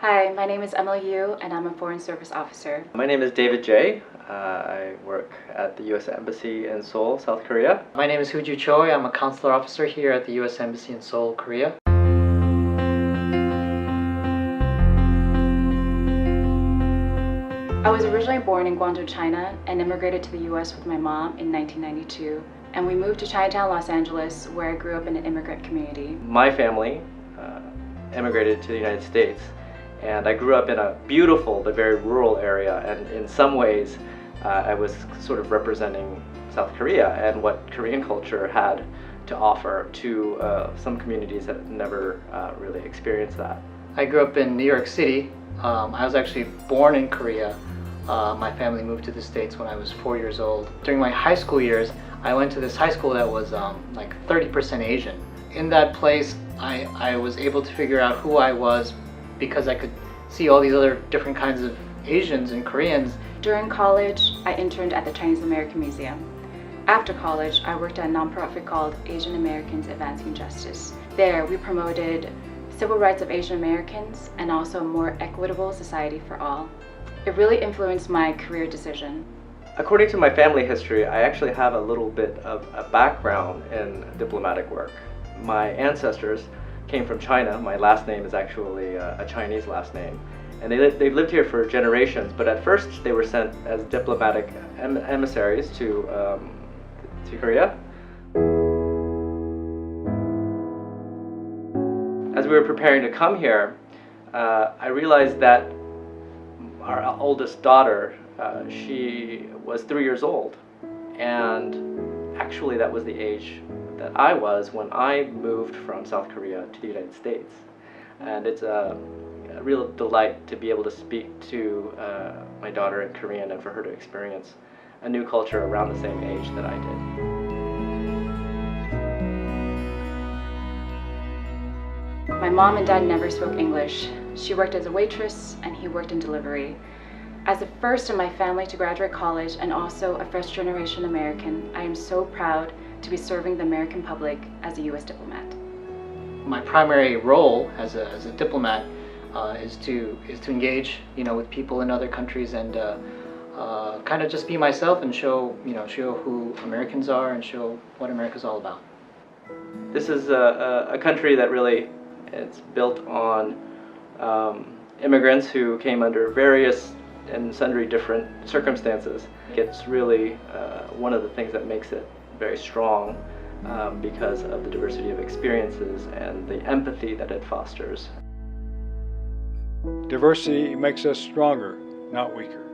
Hi, my name is Emily Yu, and I'm a Foreign Service Officer. My name is David J. I work at the U.S. Embassy in Seoul, South Korea. My name is Hooju Choi. I'm a consular officer here at the U.S. Embassy in Seoul, Korea. I was originally born in Guangzhou, China, and immigrated to the U.S. with my mom in 1992. And we moved to Chinatown, Los Angeles, where I grew up in an immigrant community. My family immigrated to the United States, and I grew up in a beautiful but very rural area, and in some ways I was sort of representing South Korea and what Korean culture had to offer to some communities that had never really experienced that. I grew up in New York City. I was actually born in Korea. My family moved to the States when I was 4 years old. During my high school years, I went to this high school that was like 30% Asian. In that place, I was able to figure out who I was because I could see all these other different kinds of Asians and Koreans. During college, I interned at the Chinese American Museum. After college, I worked at a nonprofit called Asian Americans Advancing Justice. There, we promoted civil rights of Asian Americans and also a more equitable society for all. It really influenced my career decision. According to my family history, I actually have a little bit of a background in diplomatic work. My ancestors came from China. My last name is actually a Chinese last name. And they've lived here for generations, but at first they were sent as diplomatic emissaries to Korea. As we were preparing to come here, I realized that our oldest daughter, she was 3 years old, and actually that was the age that I was when I moved from South Korea to the United States. And it's a real delight to be able to speak to my daughter in Korean and for her to experience a new culture around the same age that I did. My mom and dad never spoke English. She worked as a waitress and he worked in delivery. As the first in my family to graduate college and also a first generation American, I am so proud to be serving the American public as a U.S. diplomat. My primary role as a diplomat is to engage, with people in other countries and kind of just be myself and show who Americans are and show what America's all about. This is a country that really it's built on immigrants who came under various and sundry different circumstances. It's really one of the things that makes it very strong because of the diversity of experiences and the empathy that it fosters. Diversity makes us stronger, not weaker.